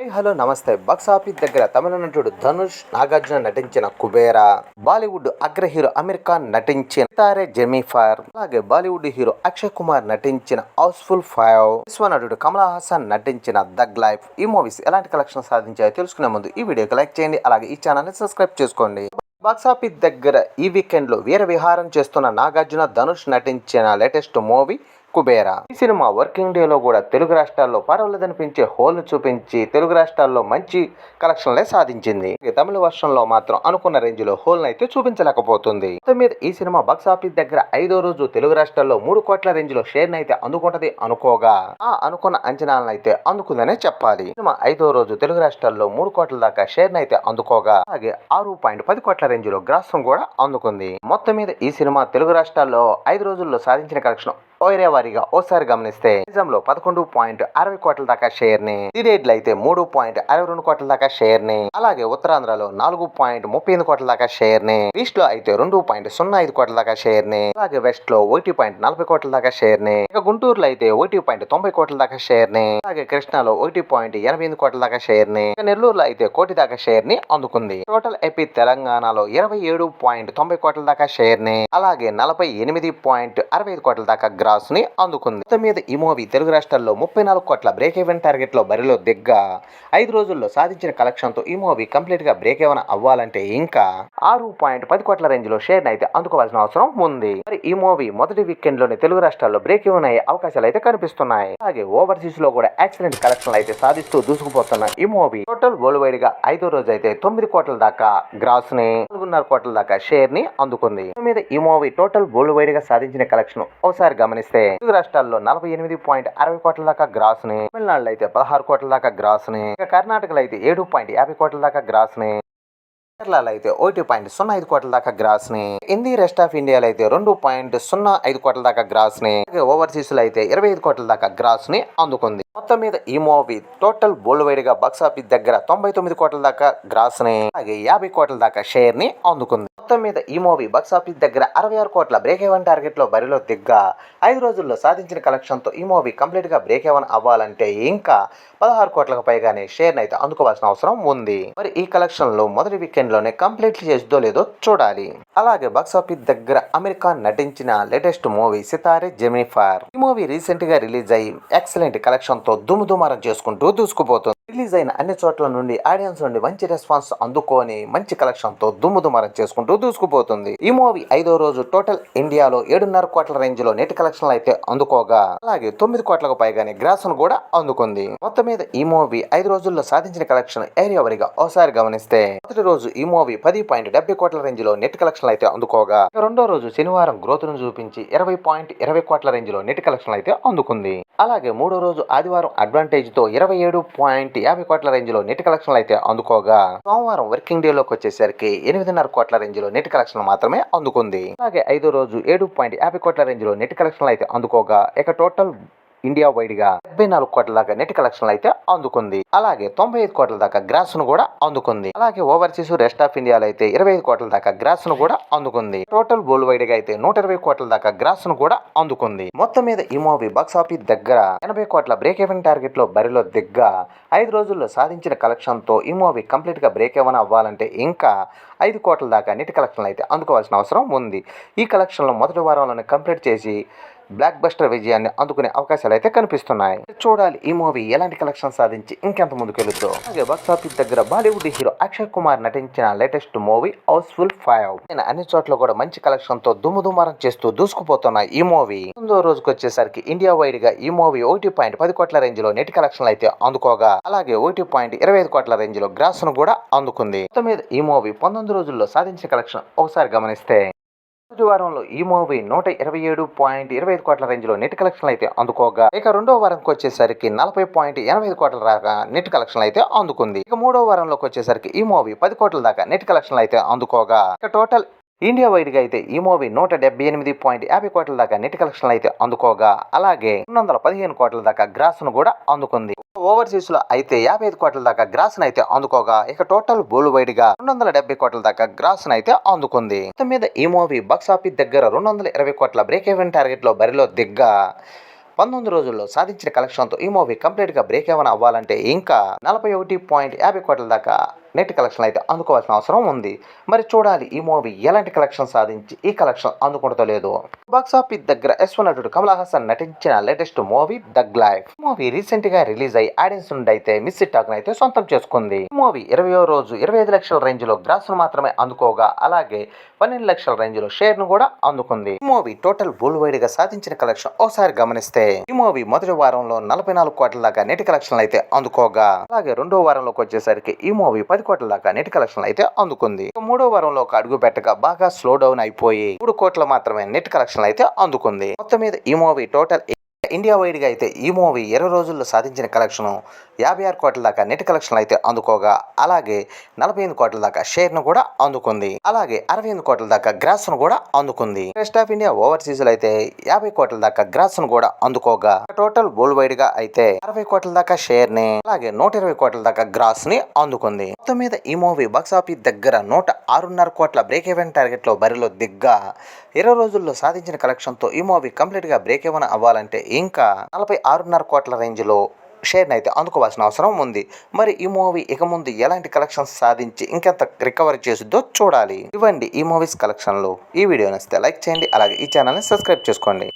Hello నమస్తే. Box office దగ్గర తమిళ నటుడు ధనుష్, నాగార్జున నటించిన కుబేరా, బాలీవుడ్ అగ్ర హీరో అమీర్ ఖాన్ నటించిన తారే జెమిఫర్, అలాగే బాలీవుడ్ హీరో అక్షయ్ కుమార్ నటించిన హౌస్ఫుల్ 5, విశ్వ నటుడు కమల్ హాసన్ నటించిన థగ్ లైఫ్. ఈ మూవీస్ ఎలాంటి కలెక్షన్ సాధించాయో తెలుసుకునే ముందు ఈ వీడియోకి లైక్ చేయండి, అలాగే ఈ ఛానల్ ని సబ్స్క్రైబ్ చేసుకోండి. బాక్సాఫీస్ దగ్గర ఈ వీకెండ్ లో వీర విహారం చేస్తున్న నాగార్జున, ధనుష్ నటించిన లేటెస్ట్ మూవీ కుబేరా. ఈ సినిమా వర్కింగ్ డే లో కూడా తెలుగు రాష్ట్రాల్లో పర్వాలేదనిపించే హోల్ ను చూపించి తెలుగు రాష్ట్రాల్లో మంచి కలెక్షన్లే సాధించింది. తమిళ వర్షంలో మాత్రం అనుకున్న రేంజ్ లో హోల్ అయితే చూపించలేకపోతుంది. మొత్తం మీద ఈ సినిమా బాక్సాఫీస్ దగ్గర 5వ రోజు తెలుగు రాష్ట్రాల్లో 3 కోట్ల రేంజ్ లో షేర్ అయితే అందుకుంటది అనుకోగా అనుకున్న అంచనాలను అయితే అందుకుందనే చెప్పాలి. సినిమా 5వ రోజు తెలుగు రాష్ట్రాల్లో 3 కోట్ల దాకా షేర్ అయితే అందుకోగా, అలాగే 6.10 కోట్ల రేంజ్ లో గ్రాస్ కూడా అందుకుంది. మొత్తం మీద ఈ సినిమా తెలుగు రాష్ట్రాల్లో 5 రోజుల్లో సాధించిన కలెక్షన్ ఏరియా వారీగా ఓసారి గమనిస్తే నిజంలో 11.60 కోట్ల దాకా షేర్ ని, సీడెడ్లు అయితే 3.62 కోట్ల దాకా షేర్ ని, అలాగే ఉత్తరాంధ్రలో 4.38 కోట్ల దాకా షేర్ ని, ఈస్ట్ లో అయితే 2.05 కోట్ల దాకా షేర్ ని, అలాగే వెస్ట్ లో 1.40 కోట్ల దాకా షేర్ ని, ఇక గుంటూరులో అయితే 1.90 కోట్ల దాకా షేర్ ని, అలాగే కృష్ణాలో 1.88 కోట్ల దాకా షేర్ ని, ఇక నెల్లూరులో అయితే కోటి దాకా షేర్ ని అందుకుంది. టోటల్ ఏపీ తెలంగాణలో 27.90 కోట్ల దాకా షేర్ ని, అలాగే 48.65 కోట్ల దాకా గ్రాస్ ని అందుకుంది. మొత్తం మీద ఈ మూవీ తెలుగు రాష్ట్రాల్లో 34 కోట్ల బ్రేక్ ఈవెన్ టార్గెట్ లో బరిలో దిగ్గా 5 రోజుల్లో సాధించిన కలెక్షన్ తో ఈ మూవీ కంప్లీట్ గా బ్రేక్ ఈవెన్ అవ్వాలంటే ఇంకా 6.10 కోట్ల రేంజ్ లో షేర్ అయితే అందుకోవాల్సిన అవసరం ఉంది. మరి ఈ మూవీ మొదటి వీకెండ్ లోనే తెలుగు రాష్ట్రాల్లో బ్రేక్ ఈవెన్ అయ్యే అవకాశాలు అయితే కనిపిస్తున్నాయి. అలాగే ఓవర్సీస్ లో కూడా ఎక్సలెంట్ కలెక్షన్ అయితే సాధిస్తూ దూసుకుపోతున్న ఈ మూవీ టోటల్ వరల్డ్ వైడ్ గా 5వ రోజు అయితే 9 కోట్ల దాకా గ్రాస్ ని, 4.5 కోట్ల దాకా షేర్ ని అందుకుంది. మీద ఈ మూవీ టోటల్ వరల్డ్ వైడ్ గా సాధించిన కలెక్షన్ ఒకసారి గమనిస్తే తెలుగు రాష్ట్రాల్లో 48.60 కోట్ల దాకా గ్రాస్ ని, తమిళనాడులో అయితే 16 కోట్ల దాకా గ్రాస్ ని, ఇక కర్ణాటకలో అయితే 7.50 కోట్ల దాకా గ్రాస్ ని, కేరళలో అయితే 1.05 కోట్ల దాకా గ్రాస్ ని, హిందీ రెస్ట్ ఆఫ్ ఇండియాలో అయితే 2.05 కోట్ల దాకా గ్రాస్ ని, ఓవర్సీస్ లో అయితే 25 కోట్ల దాకా గ్రాస్ ని అందుకుంది. మొత్తం మీద ఈ మూవీ టోటల్ వరల్డ్ వైడ్ గా బాక్స్ ఆఫీస్ దగ్గర 99 కోట్ల దాకా గ్రాస్ ని, అలాగే 50 కోట్ల దాకా షేర్ ని అందుకుంది. మొత్తం మీద ఈ మూవీ బాక్స్ ఆఫీస్ దగ్గర 66 కోట్ల బ్రేక్ ఈవెన్ టార్గెట్ లో బరిలో దిగ్గా 5 రోజుల్లో సాధించిన కలెక్షన్ తో ఈ మూవీ కంప్లీట్ గా బ్రేక్ ఈవెన్ అవ్వాలంటే ఇంకా 16 కోట్లకు పైగానే షేర్ అయితే అందుకోవాల్సిన అవసరం ఉంది. మరి ఈ కలెక్షన్ లో మొదటి వీకెండ్ లోనే కంప్లీట్ చేస్తుందో లేదో చూడాలి. అలాగే బాక్స్ ఆఫీస్ దగ్గర అమీర్ ఖాన్ నటించిన లేటెస్ట్ మూవీ సితారే జెమిఫర్. ఈ మూవీ రీసెంట్ గా రిలీజ్ అయ్యి ఎక్సలెంట్ కలెక్షన్ తో దుమారం చేసుకుంటూ దూసుకుపోతుంది. రిలీజ్ అయిన అన్ని చోట్ల నుండి ఆడియన్స్ నుండి మంచి రెస్పాన్స్ అందుకొని మంచి కలెక్షన్ తో దుమారం చేసుకుంటూ దూసుకుపోతుంది. ఈ మూవీ 5వ రోజు టోటల్ ఇండియాలో 7.5 కోట్ల రేంజ్ లో నెట్ కలెక్షన్ అయితే అందుకోగా, అలాగే 9 కోట్లకు పైగానే గ్రాస్ ను కూడా అందుకుంది. మొత్తం మీద ఈ మూవీ 5 రోజుల్లో సాధించిన కలెక్షన్ ఏరియా వారీగా ఒకసారి గమనిస్తే మొదటి రోజు ఈ మూవీ 10.70 కోట్ల రేంజ్ లో నెట్ కలెక్షన్ అయితే అందుకోగా, రెండో రోజు శనివారం గ్రోత్ ను చూపించి 20.20 కోట్ల రేంజ్ లో నెట్ కలెక్షన్ అయితే అందుకుంది. అలాగే మూడో రోజు ఆదివారం అడ్వాంటేజ్ తో 27.50 కోట్ల రేంజ్ లో నెట్ కలెక్షన్ అయితే అందుకోగా, సోమవారం వర్కింగ్ డే లోకి వచ్చేసరికి 8.5 కోట్ల రేంజ్ లో నెట్ కలెక్షన్ మాత్రమే అందుకుంది. అలాగే 5వ రోజు 7.50 కోట్ల రేంజ్ లో నెట్ కలెక్షన్ అయితే అందుకోగా, ఇక టోటల్ ఇండియా వైడ్ గా 74 కోట్ల దాకా నెట్ కలెక్షన్ అయితే అందుకుంది. అలాగే 95 కోట్ల దాకా గ్రాస్ ను కూడా అందుకుంది. అలాగే ఓవర్సీస్ రెస్ట్ ఆఫ్ ఇండియాలో అయితే 25 కోట్ల దాకా గ్రాస్ ను కూడా అందుకుంది. టోటల్ వరల్డ్ వైడ్ గా అయితే 120 కోట్ల దాకా గ్రాస్ ను కూడా అందుకుంది. మొత్తం మీద ఈ మూవీ బాక్స్ ఆఫీస్ దగ్గర 80 కోట్ల బ్రేక్ ఈవెన్ టార్గెట్ లో బరిలో దిగ్గా 5 రోజుల్లో సాధించిన కలెక్షన్ తో ఈ మూవీ కంప్లీట్ గా బ్రేక్ ఈవెన్ అవ్వాలంటే ఇంకా 5 కోట్ల దాకా నెట్ కలెక్షన్ అయితే అందుకోవాల్సిన అవసరం ఉంది. ఈ కలెక్షన్ లో మొదటి వారంలోనే కంప్లీట్ చేసి బ్లాక్ బస్టర్ విజయాన్ని అందుకునే అవకాశాలు అయితే కనిపిస్తున్నాయి. చూడాలి ఈ మూవీ ఎలాంటి కలెక్షన్ సాధించి ఇంకెంత ముందుకెళ్తుందో. అలాగే బాక్స్ ఆఫీస్ దగ్గర బాలీవుడ్ హీరో అక్షయ్ కుమార్ నటించిన లేటెస్ట్ మూవీ హౌస్ఫుల్ 5 అన్ని చోట్ల కూడా మంచి కలెక్షన్ తో దుమారం చేస్తూ దూసుకుపోతున్న ఈ మూవీ 9వ రోజుకి వచ్చేసరికి ఇండియా వైడ్ గా ఈ మూవీ 1.10 కోట్ల రేంజ్ లో నెట్ కలెక్షన్ అయితే అందుకోగా, అలాగే 1.25 కోట్ల రేంజ్ లో గ్రాస్ ను కూడా అందుకుంది. మొత్తం మీద ఈ మూవీ 19 రోజుల్లో సాధించిన కలెక్షన్ ఒకసారి గమనిస్తే మొదటి వారంలో ఈ మూవీ 127.25 కోట్ల రేంజ్ లో నెట్ కలెక్షన్ అయితే అందుకోగా, ఇక రెండో వారంకి వచ్చేసరికి 40.85 కోట్ల దాకా నెట్ కలెక్షన్ అయితే అందుకుంది. ఇక మూడో వారంలోకి వచ్చేసరికి ఈ మూవీ 10 కోట్ల దాకా నెట్ కలెక్షన్ అయితే అందుకోగా, ఇక టోటల్ ఇండియా వైడ్ గా అయితే ఈ మూవీ 178.50 కోట్ల దాకా నెట్ కలెక్షన్ అయితే అందుకోగా, అలాగే 215 కోట్ల దాకా గ్రాస్ ను కూడా అందుకుంది. ఓవర్సీస్ లో అయితే 55 కోట్ల దాకా గ్రాస్ అయితే అందుకోగా, ఇక టోటల్ వరల్డ్ వైడ్ గా 270 కోట్ల దాకా గ్రాస్ అయితే అందుకుంది. మొత్తం మీద ఈ మూవీ బాక్స్ ఆఫీస్ దగ్గర 220 కోట్ల బ్రేక్ ఈవెన్ టార్గెట్ లో బరిలో దిగ్గా 19 రోజుల్లో సాధించిన కలెక్షన్తో ఈ మూవీ కంప్లీట్గా బ్రేక్ ఏమైనా అవ్వాలంటే ఇంకా 41.50 కోట్ల దాకా నెట్ కలెక్షన్ అయితే అందుకోవాల్సిన అవసరం ఉంది. మరి చూడాలి ఈ మూవీ ఎలాంటి కలెక్షన్ సాధించి ఈ కలెక్షన్ అందుకుంటో లేదో. బాక్స్ ఆఫీస్ దగ్గర యశ్వ నటుడు కమల్ హాసన్ నటించిన latest movie tug life. Movie recent గా రిలీజ్ అయ్యి ఆడియన్స్ నుండి అయితే మిస్ టాక్ అయితే సొంతం చేసుకుంది. మూవీ 20వ రోజు 25 లక్షల రేంజ్ లో గ్రాస్ ను మాత్రమే అందుకోగా అలాగే 12 లక్షల రేంజ్ లో షేర్ ను కూడా అందుకుంది. ఈ మూవీ టోటల్ వరల్డ్ వైడ్ గా సాధించిన కలెక్షన్ ఒకసారి గమనిస్తే ఈ మూవీ మొదటి వారంలో 44 కోట్ల దాకా నెట్ కలెక్షన్ అయితే అందుకోగా అలాగే రెండో వారంలోకి వచ్చేసరికి ఈ మూవీ 10 కోట్ల దాకా నెట్ కలెక్షన్ అయితే అందుకుంది. మూడో వారంలో ఒక అడుగు పెట్టగా బాగా స్లో డౌన్ అయిపోయి 3 కోట్ల మాత్రమే నెట్ కలెక్షన్ అయితే అందుకుంది. మొత్తం మీద ఈ మూవీ టోటల్ ఇండియా వైడ్ గా అయితే ఈ మూవీ 20 రోజుల్లో సాధించిన కలెక్షన్ 56 కోట్ల దాకా నెట్ కలెక్షన్ అయితే అందుకోగా అలాగే 48 కోట్ల దాకా షేర్ ను కూడా అందుకుంది. అలాగే 68 కోట్ల దాకా గ్రాస్ ను కూడా అందుకుంది. రెస్ట్ ఆఫ్ ఇండియా ఓవర్సీస్ లో అయితే 50 కోట్ల దాకా గ్రాస్ ను కూడా అందుకోగా టోటల్ వరల్డ్ వైడ్ గా అయితే 60 కోట్ల దాకా షేర్ ని అలాగే 120 కోట్ల దాకా గ్రాస్ ని అందుకుంది. మొత్తం మీద ఈ మూవీ బాక్స్ ఆఫీస్ దగ్గర 106.5 కోట్ల బ్రేక్ ఈవెన్ టార్గెట్ లో బరిలో దిగ్గా 20 రోజుల్లో సాధించిన కలెక్షన్ తో ఈ మూవీ కంప్లీట్ గా బ్రేక్ ఈవెన్ అవ్వాలంటే ఇంకా 46.5 కోట్ల రేంజ్ లో షేర్ అయితే అందుకోవాల్సిన అవసరం ఉంది. మరి ఈ మూవీ ఇక ముందు ఎలాంటి కలెక్షన్స్ సాధించి ఇంకెంత రికవరీ చేస్తుందో చూడాలి. ఇవ్వండి ఈ మూవీస్ కలెక్షన్లు. ఈ వీడియో నచ్చితే లైక్ చేయండి, అలాగే ఈ ఛానల్ని సబ్స్క్రైబ్ చేసుకోండి.